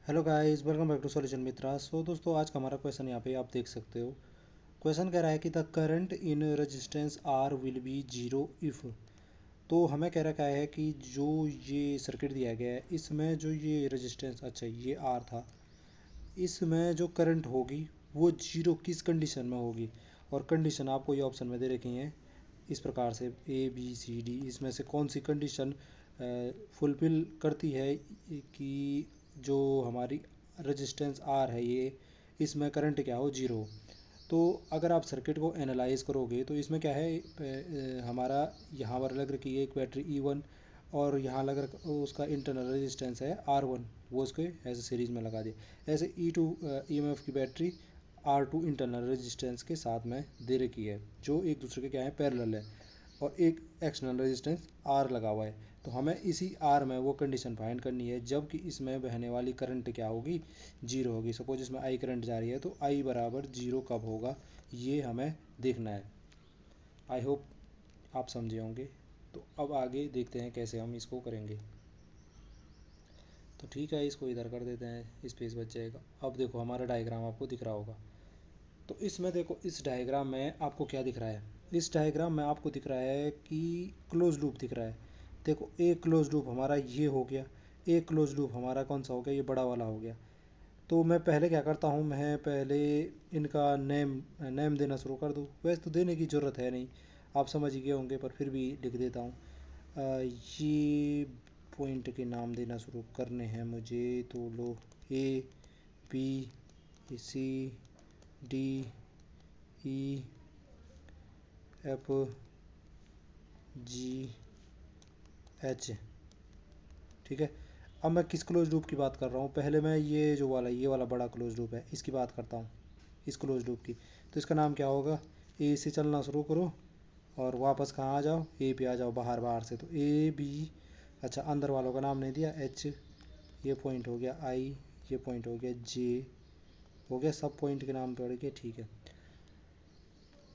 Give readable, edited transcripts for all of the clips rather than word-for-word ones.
Hello guys, welcome back to solution Mitra. So दोस्तों, आज का हमारा क्वेश्चन यहाँ पे आप देख सकते हो। क्वेश्चन कह रहा है कि the current in resistance R will be zero if. तो हमें कह रखा है कि जो ये सर्किट दिया गया है इसमें जो ये रेजिस्टेंस, अच्छा ये आर था, इसमें जो करंट होगी वो जीरो किस कंडीशन में होगी। और कंडीशन आपको ये ऑप्शन में दे रखी हैं इस प्रकार से A B C D, इसमें से कौन सी कंडीशन फुलफिल करती है कि जो हमारी रेजिस्टेंस आर है ये, इसमें करंट क्या हो, जीरो हो। तो अगर आप सर्किट को एनालाइज करोगे तो इसमें क्या है, हमारा यहाँ पर लग रखी है एक बैटरी E1, और यहाँ लग रखा उसका इंटरनल रेजिस्टेंस है R1, वो उसके ऐसे सीरीज में लगा दिए। ऐसे E2 EMF की बैटरी R2 इंटरनल रेजिस्टेंस के साथ में दे रखी है, जो एक दूसरे के क्या है, पैरेलल है, और एक एक्सटर्नल रेजिस्टेंस R लगा हुआ है। तो हमें इसी R में वो कंडीशन फाइंड करनी है जबकि इसमें बहने वाली करंट क्या होगी, जीरो होगी। सपोज इसमें I करंट जा रही है तो I बराबर जीरो कब होगा, ये हमें देखना है। आई होप आप समझे होंगे। तो अब आगे देखते हैं कैसे हम इसको करेंगे। तो ठीक है, इसको इधर कर देते हैं, स्पेस बच जाएगा। अब देखो हमारा डायग्राम आपको दिख रहा होगा। तो इसमें देखो, इस डायग्राम में आपको क्या दिख रहा है, इस डायग्राम में आपको दिख रहा है कि क्लोज लूप दिख रहा है। देखो, एक क्लोज लूप हमारा ये हो गया, एक क्लोज लूप हमारा कौन सा हो गया, ये बड़ा वाला हो गया। तो मैं पहले क्या करता हूँ, मैं पहले इनका नेम नेम देना शुरू कर दूँ। वैसे तो देने की ज़रूरत है नहीं, आप समझ ही गए होंगे, पर फिर भी लिख देता हूँ। ये पॉइंट के नाम देना शुरू करने हैं मुझे, तो लो, A B C D E F G H। ठीक है। अब मैं किस क्लोज लूप की बात कर रहा हूँ, पहले मैं ये वाला बड़ा क्लोज लूप है इसकी बात करता हूँ, इस क्लोज लूप की। तो इसका नाम क्या होगा, ए से चलना शुरू करो और वापस कहाँ आ जाओ, ए पे आ जाओ, बाहर बाहर से। तो A B, अच्छा अंदर वालों का नाम नहीं दिया, H, ये पॉइंट हो गया I, ये पॉइंट हो गया J, हो गया, सब पॉइंट के नाम पड़ गए। ठीक है।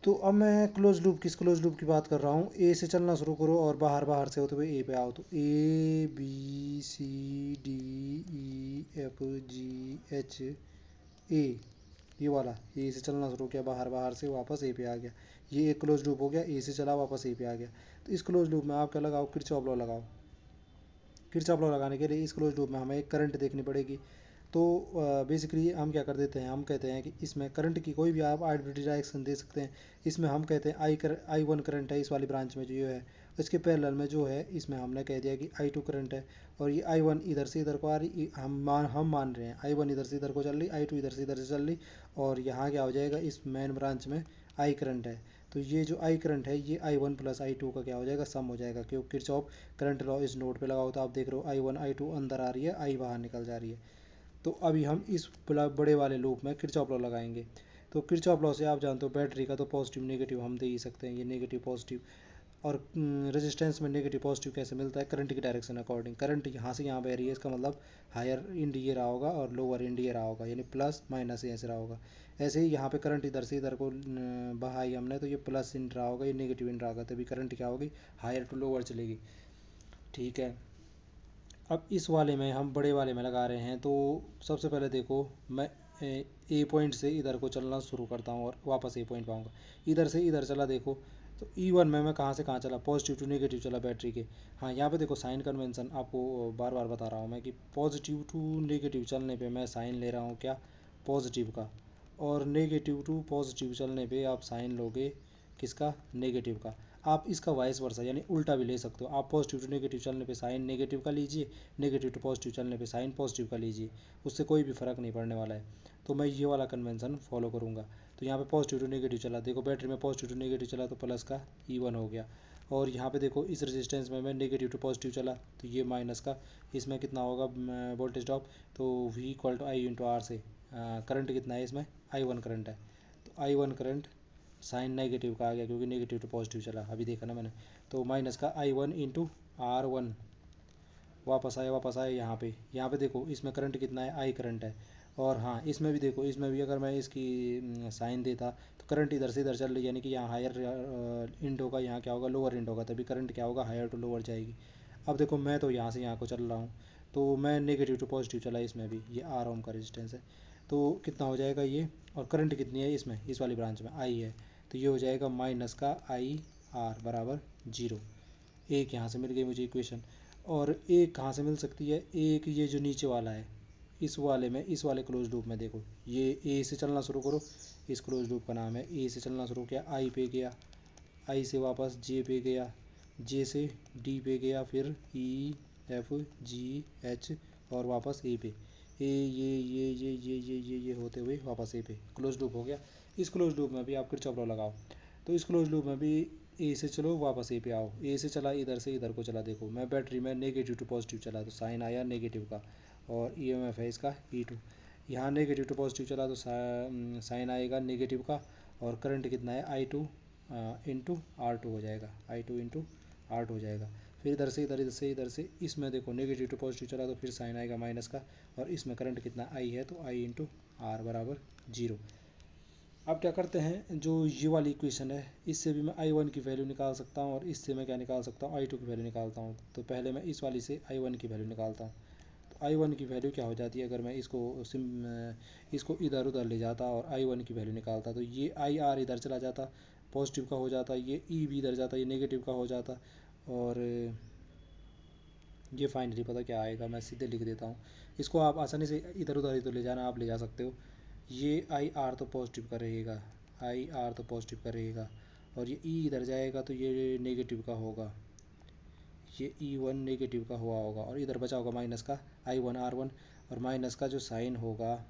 तो अब मैं क्लोज लूप, किस क्लोज लूप की बात कर रहा हूँ, ए से चलना शुरू करो और बाहर बाहर से होते हुए ए पे आओ। तो A B C D E F G H ए, ये वाला ए से चलना शुरू किया, बाहर बाहर से वापस ए पे आ गया। ये एक क्लोज लूप हो गया, ए से चला वापस ए पे आ गया। तो इस क्लोज लूप में आप क्या लगाओ, किरचॉफ लॉ लगाओ। किरचॉफ लॉ लगाने के लिए इस क्लोज लूप में हमें एक करंट देखनी पड़ेगी। तो बेसिकली हम क्या कर देते हैं, हम कहते हैं कि इसमें करंट की कोई भी आप आर्बिट्री डायरेक्शन दे सकते हैं। इसमें हम कहते हैं I1 करंट है, इस वाली ब्रांच में जो ये है, इसके पैरेलल में जो है इसमें हमने कह दिया कि I2 करंट है। और ये I1 इधर से इधर को आ रही, हम मान रहे हैं I1 इधर से इधर को चल रही, I2 इधर से चल रही, और यहाँ क्या हो जाएगा, इस मेन ब्रांच में I करंट है। तो ये जो I करंट है ये I1 प्लस I2 का क्या हो जाएगा, सम हो जाएगा, क्योंकि किरचॉफ करंट लॉ इस नोड पे लगाओ तो आप देख रहे हो I1 I2 अंदर आ रही है, I बाहर निकल जा रही है। तो अभी हम इस बड़े वाले लूप में किरचॉफ लॉ लगाएंगे। तो किरचॉफ लॉ से आप जानते हो बैटरी का तो पॉजिटिव नेगेटिव हम दे ही सकते हैं, ये नेगेटिव पॉजिटिव। और रेजिस्टेंस में नेगेटिव पॉजिटिव कैसे मिलता है, करंट की डायरेक्शन अकॉर्डिंग। करंट यहाँ से यहाँ बह रही है, इसका मतलब हायर इंड ये रहा होगा और लोअर इंड ये रहा होगा, यानी प्लस माइनस ऐसे रहा होगा। ऐसे ही यहाँ पे करंट इधर से इधर को बहाई हमने, तो ये प्लस इंड रहा होगा, ये नेगेटिव इंड रहा होगा, तभी करंट क्या होगी, हायर टू लोअर चलेगी। ठीक है। अब इस वाले में हम बड़े वाले में लगा रहे हैं। तो सबसे पहले देखो, मैं ए पॉइंट से इधर को चलना शुरू करता हूँ और वापस ए पॉइंट पाऊँगा। इधर से इधर चला, देखो तो E1 में मैं कहाँ से कहाँ चला, पॉजिटिव टू नेगेटिव चला बैटरी के। हाँ, यहाँ पे देखो साइन कन्वेंशन आपको बार बार बता रहा हूँ मैं कि पॉजिटिव टू नेगेटिव चलने पे मैं साइन ले रहा हूँ क्या, पॉजिटिव का, और नेगेटिव टू पॉजिटिव चलने पे आप साइन लोगे किसका, नेगेटिव का। आप इसका वाइस वर्सा यानी उल्टा भी ले सकते हो, आप पॉजिटिव टू नेगेटिव चलने पे साइन नेगेटिव का लीजिए, नेगेटिव टू पॉजिटिव चलने पे साइन पॉजिटिव का लीजिए, उससे कोई भी फ़र्क नहीं पड़ने वाला है। तो मैं ये वाला कन्वेंशन फॉलो करूँगा। तो यहाँ पे पॉजिटिव टू नेगेटिव चला, देखो बैटरी में पॉजिटिव टू नेगेटिव चला तो प्लस का E1 हो गया। और यहाँ पे देखो इस रेजिस्टेंस में मैं नेगेटिव टू पॉजिटिव चला तो ये माइनस का, इसमें कितना होगा वोल्टेज ड्रॉप, तो V equal to I into R से करंट कितना है, इसमें I1 करंट है। तो I1 करंट साइन नेगेटिव का आ गया क्योंकि नेगेटिव टू पॉजिटिव चला, अभी देखा ना मैंने। तो माइनस का I1 इंटू R1, वापस आए यहाँ पे देखो इसमें करंट कितना है, I करंट है। और हाँ, इसमें भी देखो, इसमें भी अगर मैं इसकी साइन देता तो करंट इधर से इधर चल रही है, यानी कि यहाँ हायर इंड होगा, यहाँ क्या होगा, लोअर इंड होगा, तभी करंट क्या होगा, हायर टू लोअर जाएगी। अब देखो मैं तो यहाँ से यहाँ को चल रहा हूँ, तो मैं नेगेटिव टू पॉजिटिव चला इसमें भी, ये आर ओम का रेजिस्टेंस है। तो कितना हो जाएगा ये, और करंट कितनी है इसमें, इस वाली ब्रांच में आई है, तो ये हो जाएगा माइनस का आई आर बराबर 0। एक यहाँ से मिल गई मुझे इक्वेशन। और एक कहाँ से मिल सकती है, एक ये जो नीचे वाला है इस वाले में, इस वाले क्लोज लूप में देखो, ये ए से चलना शुरू करो, इस क्लोज लूप का नाम है, ए से चलना शुरू किया आई पे गया, आई से वापस जे पे गया, जे से डी पे गया, फिर ई एफ जी एच और वापस ए पे, ए ये होते हुए वापस ए पे, क्लोज लूप हो गया। इस क्लोज लूप में भी आप किरचॉफ लॉ लगाओ। तो इस क्लोज लूप में भी ए से चलो वापस ए पे आओ, ए से चला इधर से इधर को चला, देखो मैं बैटरी में नेगेटिव टू पॉजिटिव चला तो साइन आया नेगेटिव का, और ईएमएफ है इसका ई2। यहाँ नेगेटिव टू पॉजिटिव चला तो साइन आएगा नेगेटिव का, और करंट कितना है आई2 इंटू R2 हो जाएगा, आई2 इंटू R2 हो जाएगा। फिर इधर से इधर, इधर से इधर से, इसमें देखो नेगेटिव टू पॉजिटिव चला तो फिर साइन आएगा माइनस का, और इसमें करंट कितना आई है तो आई इंटू आर बराबर 0। अब क्या करते हैं, जो ये वाली इक्वेशन है इससे भी मैं i1 की वैल्यू निकाल सकता हूँ, और इससे मैं क्या निकाल सकता हूँ, i2 की वैल्यू निकालता हूँ। तो पहले मैं इस वाली से i1 की वैल्यू निकालता हूँ। तो i1 की वैल्यू क्या हो जाती है, अगर मैं इसको इधर उधर ले जाता और i1 की वैल्यू निकालता, तो ये आई आर इधर चला जाता, पॉजिटिव का हो जाता, ये ई भी इधर जाता, ये नेगेटिव का हो जाता, और ये फाइनली पता क्या आएगा, मैं सीधे लिख देता हूँ। इसको आप आसानी से इधर उधर ही तो ले जाना, आप ले जा सकते हो। ये आई आर तो पॉजिटिव का रहेगा, आई आर तो पॉजिटिव का रहेगा, और ये ई इधर जाएगा तो ये नेगेटिव का होगा, ये E1 नेगेटिव का हुआ होगा, और इधर बचा होगा माइनस का I1 R1, और माइनस का जो साइन होगा,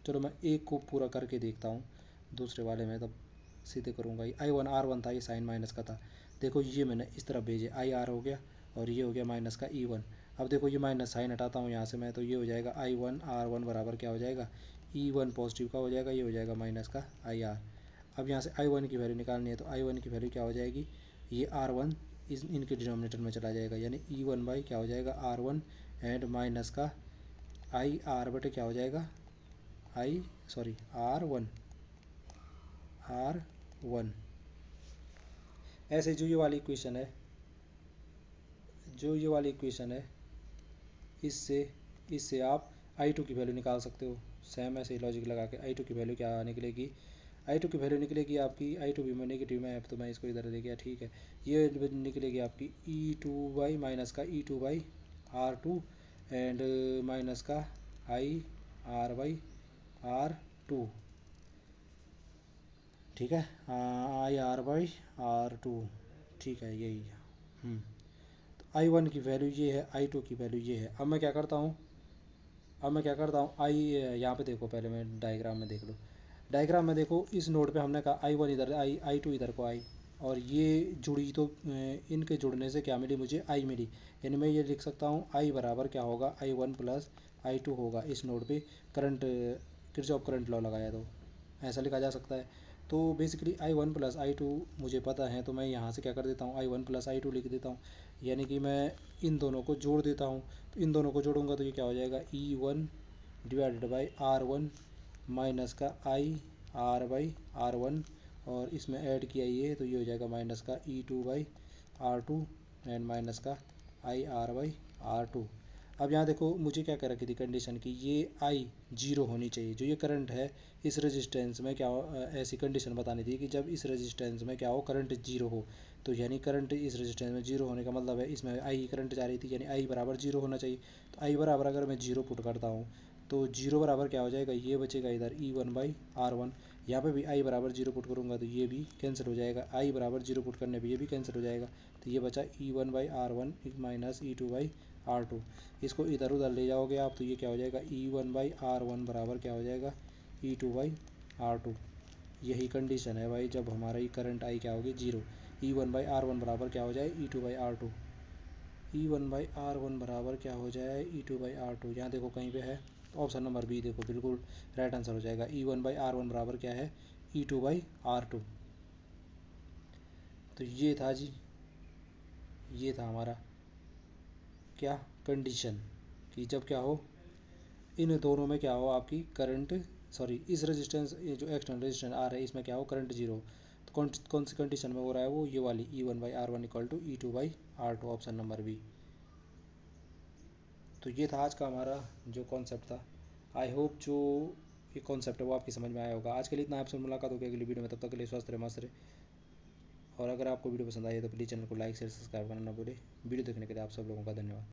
चलो मैं एक को पूरा करके देखता हूँ दूसरे वाले में, तब सीधे करूँगा। ये I1 R1 था, ये साइन माइनस का था, देखो ये मैंने इस तरफ भेजे, आई आर हो गया, और ये हो गया माइनस का E1। अब देखो ये माइनस साइन हटाता हूँ यहाँ से मैं, तो ये हो जाएगा I1 R1 बराबर क्या हो जाएगा, E1 पॉजिटिव का हो जाएगा, ये हो जाएगा माइनस का आई आर। अब यहाँ से I1 की वैल्यू निकालनी है, तो I1 की वैल्यू क्या हो जाएगी, ये R1 इनके डिनोमिनेटर में चला जाएगा, यानी E1 बाई क्या हो जाएगा R1, एंड माइनस का आई आर बटे क्या हो जाएगा, R1। ऐसे जो ये वाली इक्वेशन है, इससे इससे आप I2 की वैल्यू निकाल सकते हो। सेम ऐसे ही लॉजिक लगा के I2 की वैल्यू क्या निकलेगी, I2 की वैल्यू निकलेगी आपकी, I2 भी मैं नेगेटिव में है तो मैं इसको इधर ले गया, ठीक है। ये निकलेगी आपकी E2 बाई माइनस का E2 by R2, and minus का आई आर बाई R2, ठीक है, आई आर बाई R2, ठीक है यही है। तो I1 की वैल्यू ये है, I2 की वैल्यू ये है। अब मैं क्या करता हूँ, यहाँ पे देखो, पहले मैं डायग्राम में देख लो, डायग्राम में देखो, इस नोड पे हमने कहा I1 इधर आई, I2 इधर को आई, और ये जुड़ी तो इनके जुड़ने से क्या मिली मुझे, I मिली, यानी मैं ये लिख सकता हूँ I बराबर क्या होगा, I1 प्लस I2 होगा। इस नोड पे करंट, किरचॉफ करंट लॉ लगाया तो ऐसा लिखा जा सकता है। तो बेसिकली I1 प्लस I2 मुझे पता है, तो मैं यहाँ से क्या कर देता हूँ, I1 प्लस I2 लिख देता हूँ, यानी कि मैं इन दोनों को जोड़ देता हूँ। तो इन दोनों को जोड़ूंगा तो ये क्या हो जाएगा, E1 divided by R1 minus का आई आर बाई R1, और इसमें ऐड किया ये तो ये हो जाएगा माइनस का E2 by R2, and minus का आई आर बाई R2। अब यहाँ देखो मुझे क्या कर रखी थी कंडीशन की, ये आई 0 होनी चाहिए, जो ये करंट है इस रेजिस्टेंस में क्या हो, ऐसी कंडीशन बतानी थी कि जब इस रेजिस्टेंस में क्या हो, करंट 0 हो। तो यानी करंट इस रेजिस्टेंस में 0 होने का मतलब है इसमें आई करंट जा रही थी, यानी आई बराबर 0 होना चाहिए। तो आई बराबर अगर मैं 0 पुट करता हूँ तो 0 बराबर क्या हो जाएगा, ये बचेगा इधर E1 बाई R1, यहाँ पे भी आई बराबर 0 पुट करूँगा तो ये भी कैंसिल हो जाएगा, आई बराबर 0 पुट करने पर ये भी कैंसिल हो जाएगा, तो ये बचा E1 by R1 minus E2 by R2। इसको इधर उधर ले जाओगे आप तो ये क्या हो जाएगा, E1 बाई R1 बराबर क्या हो जाएगा, E2 बाई R2। यही कंडीशन है भाई, जब हमारा ये करंट आई क्या होगी 0, E1 बाई R1 बराबर क्या हो जाए, E2 by R2, E1 by R1 बराबर क्या हो जाए, E2 बाई R2। यहाँ देखो कहीं पे है, ऑप्शन नंबर बी देखो, बिल्कुल राइट आंसर हो जाएगा। E1 बाई R1 बराबर क्या है, E2 बाई R2। तो ये था जी, ये था हमारा क्या कंडीशन, कि जब क्या हो, इन दोनों में क्या हो आपकी करंट, सॉरी इस रेजिस्टेंस, ये जो एक्सटर्नल रेजिस्टेंस आ रहा है इसमें क्या हो, करंट 0। तो कौन सी कंडीशन में हो रहा है वो, ये वाली E1 by R1 equal to E2 by R2, option number B. तो ये था आज का हमारा जो कॉन्सेप्ट था। आई होप जो ये कॉन्सेप्ट है वो आपकी समझ में आया होगा। आज के लिए इतना, आपसे मुलाकात होगी अगली वीडियो में, तब तक के लिए स्वस्थ रहे, मस्त रहे। और अगर आपको वीडियो पसंद आई है तो प्लीज़ चैनल को लाइक शेयर सब्सक्राइब करना ना भूलें। वीडियो देखने के लिए आप सब लोगों का धन्यवाद।